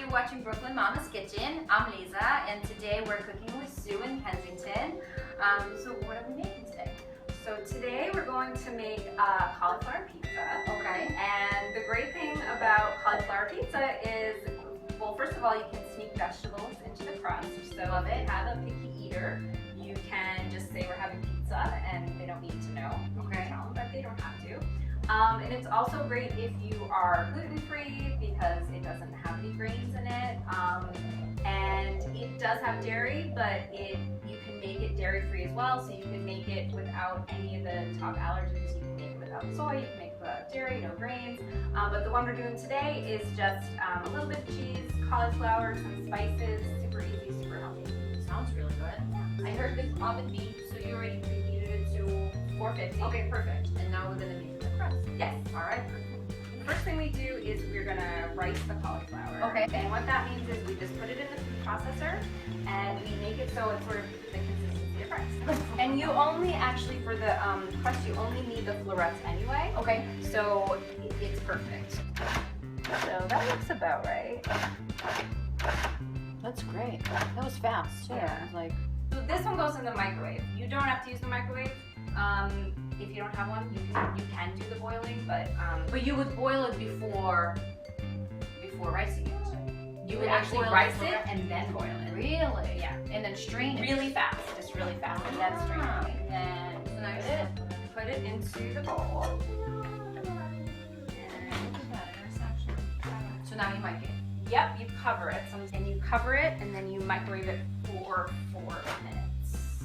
You're watching Brooklyn Mama's Kitchen. I'm Liza, and today we're cooking with Sue in Kensington. So what are we making today? So today we're going to make cauliflower pizza. Okay. And the great thing about cauliflower pizza is, well, first of all, you can sneak vegetables into the crust. So Love if you it. have a picky eater, you can just say we're having pizza and they don't need to know. You Okay. can tell them, but they don't have to. And it's also great if you are gluten-free because it doesn't have any grains in it. And it does have dairy, but you can make it dairy-free as well. So you can make it without any of the top allergens. You can make it without soy, you can make it without dairy, no grains. But the one we're doing today is just a little bit of cheese, cauliflower, some spices, super easy, super healthy. Sounds really good. I heard the oven beef, so you already preheated it to 450. Okay, perfect. And now we're gonna make the crust. Yes. All right. The first thing we do is we're gonna rice the cauliflower. Okay. And what that means is we just put it in the food processor and we make it so it's sort of the consistency of rice. And you only actually, for the crust, you only need the florets anyway. Okay. So it's perfect. So that looks about right. That's great. That was fast too. Yeah. It was like, So this one goes in the microwave. You don't have to use the microwave. If you don't have one, you can do the boiling, but you would boil it before ricing it. You would actually boil rice it it and then boil it. Really? Yeah. And then strain it. Really fast, just really fast, and then strain Ah. it. And then So now you put it into the bowl. So now you might get. Yep, you cover it. And you cover it, and then you microwave it for 4 minutes.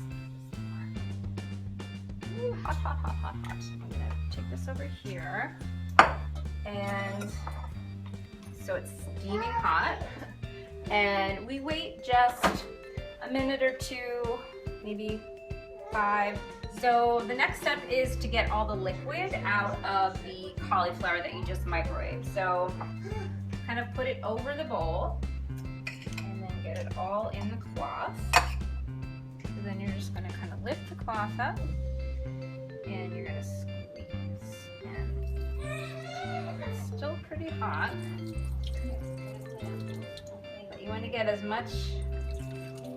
Ooh, hot, hot, hot, hot, hot. I'm gonna take this over here. And so it's steaming hot. And we wait just a minute or two, maybe 5. So the next step is to get all the liquid out of the cauliflower that you just microwaved. So kind of put it over the bowl and then get it all in the cloth. So then you're just gonna kind of lift the cloth up and you're gonna squeeze. And it's still pretty hot. But you want to get as much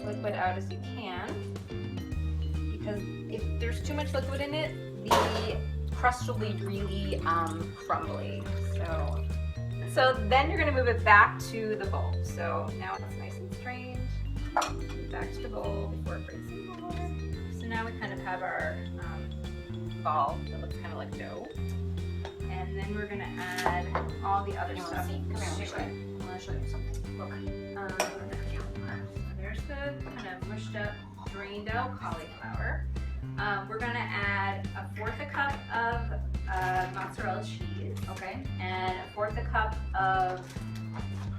liquid out as you can, because if there's too much liquid in it, the crust will be really crumbly. So then you're going to move it back to the bowl. So now it's nice and strained. Back to the bowl before it breaks in more. So now we kind of have our ball that looks kind of like dough. And then we're going to add all the other stuff. Come here, to show it. you. I want to show you something. Look. There's the kind of mushed up, drained out cauliflower. We're going to add 1/4 cup of mozzarella cheese. Okay. And 1/4 cup of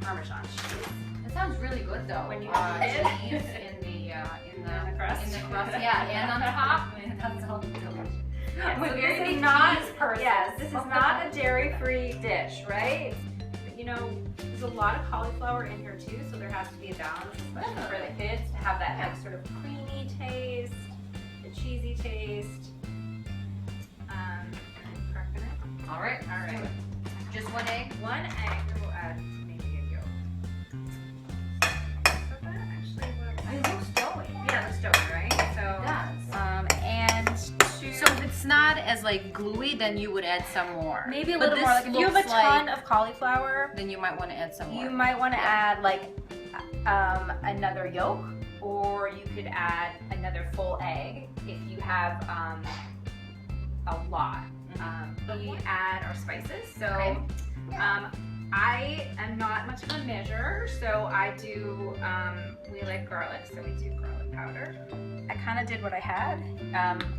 Parmesan cheese. It sounds really good though. When you cheese eat in the crust. In the crust, yeah, and on top, that sounds delicious. Yeah, I'm so a this very is not, cheese person. yes, this is not a dairy-free dish, right? But, you know, there's a lot of cauliflower in here too, so there has to be a balance, especially for the kids, to have that like sort of creamy taste, the cheesy taste. Cracking it. All right. All right. Just 1 egg. 1 egg. We'll add maybe a yolk. So that actually looks. It looks doughy. Yeah, it's doughy, right? So. It does. And to. So if it's not as like gluey, then you would add some more. Maybe a But little more. this Like if you have a looks like- ton of cauliflower, then you might want to add some more. you might want to add like another yolk, or you could add another full egg if you have a lot. We add our spices. So Okay. I am not much of a measure, so I do, we like garlic, so we do garlic powder. I kind of did what I had.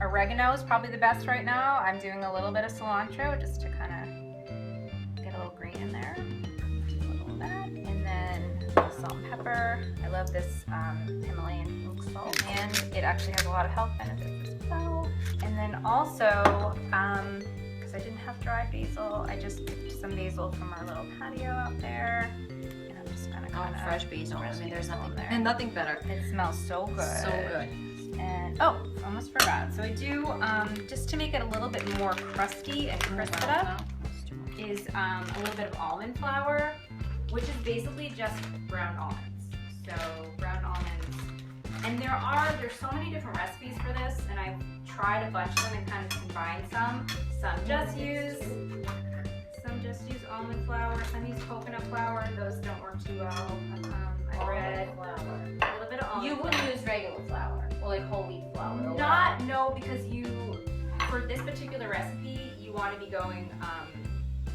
Oregano is probably the best right now. I'm doing a little bit of cilantro just to kind of get a little green in there. Do a little of that. And then salt and pepper. I love this Himalayan pink salt, and it actually has a lot of health benefits as well. And then also, because I didn't have dried basil, I just picked some basil from our little patio out there. And I'm just gonna kind of fresh basil. I mean, there's nothing there. and nothing better. It smells so good. So good. And oh, almost forgot. So I do, just to make it a little bit more crusty and crisp it up, is a little bit of almond flour which is basically just ground almonds. So ground almonds, and there's so many different recipes for this, and I've tried a bunch of them and kind of combined some. Some just use almond flour, some use coconut flour. Those don't work too well. I read a little bit of almond You flour. would use regular flour or like whole wheat flour. No, because for this particular recipe, you want to be going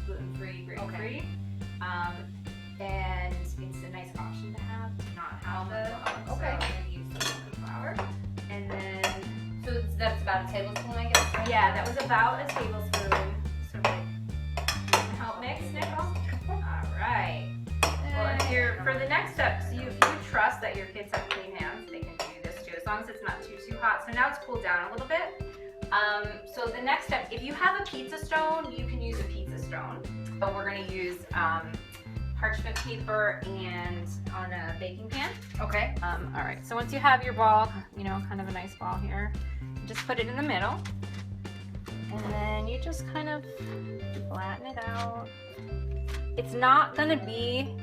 gluten-free, grain-free. And it's a nice option to have, to not have the, Okay. so I'm going to use the almond flour. And then, So that's about a tablespoon, I guess, right? yeah, that was about a tablespoon. So help mix, Nicole? All right. Well, for the next step, so if you trust that your kids have clean hands, they can do this too, as long as it's not too hot. So now it's cooled down a little bit. So the next step, if you have a pizza stone, you can use a pizza stone. But we're going to use parchment paper and on a baking pan. Okay. All right, so once you have your ball, kind of a nice ball here, you just put it in the middle. And then you just kind of flatten it out. It's not going to be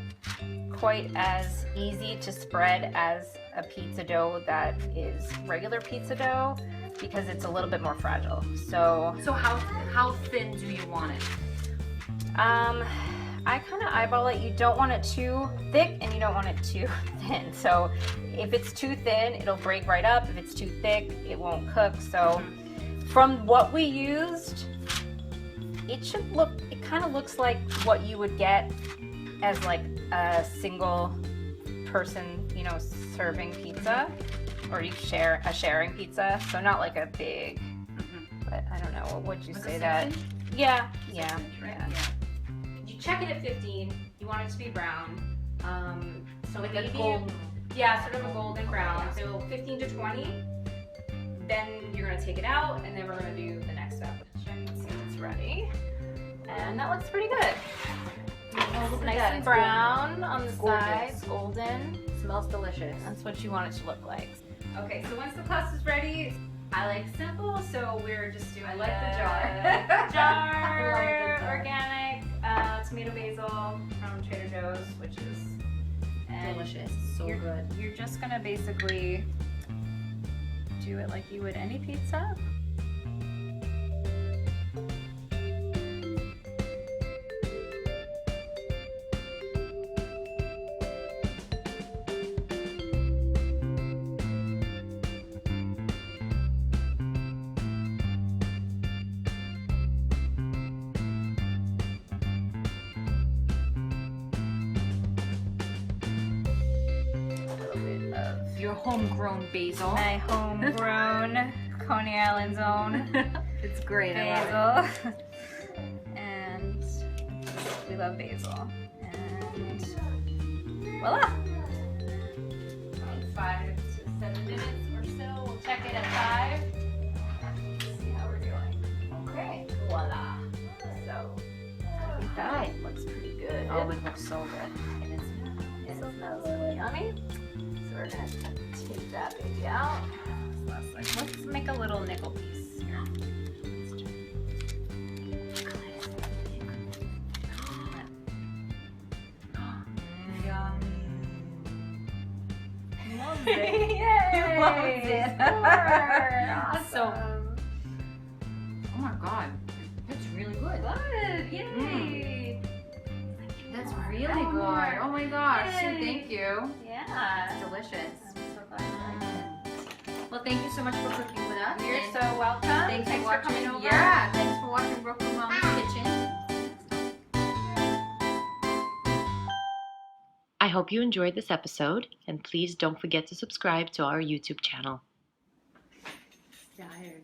quite as easy to spread as a pizza dough that is regular pizza dough because it's a little bit more fragile. So how thin do you want it? I kind of eyeball it. You don't want it too thick and you don't want it too thin. So if it's too thin, it'll break right up. If it's too thick, it won't cook. So from what we used, it kind of looks like what you would get as like a single person, serving pizza, or you share a sharing pizza. So not like a big, but I don't know, what would you Like say a that? 6 inch? Yeah. Right? You check it at 15. You want it to be brown. So Like maybe a golden. Yeah, sort of a golden brown. So 15 to 20. Then you're gonna take it out, and then we're gonna do the next step. Check and see if it's ready. And that looks pretty good. It's nice and brown on the sides, golden. Smells delicious. That's what you want it to look like. Okay, so once the crust is ready, I like simple, so we're just doing I like the jar. jar. I like the jar. Organic tomato basil from Trader Joe's, which is Delicious. So good. You're just gonna basically do it like you would any pizza. Your homegrown basil. My homegrown Coney Island's own It's great. I love it. basil. And we love basil. And voila! 5 to 7 minutes or so. We'll check it at 5. See how we're doing. Okay. Voila! So that looks pretty good. Oh, it looks so good. And it smells really yummy. So we're gonna take that baby out. Let's make a little nickel piece here. Yay! Loves it. Awesome. So- Oh my god. That's really good. Good. Yay! That's really Oh, good. more. Oh my gosh. Yay. Thank you. Yeah. It's delicious. I'm so glad you liked it. Well, thank you so much for cooking with us. You're and so welcome. thanks for watching. coming over. Yeah, thanks for watching Brooklyn Mom's Kitchen. I hope you enjoyed this episode, and please don't forget to subscribe to our YouTube channel. Tired.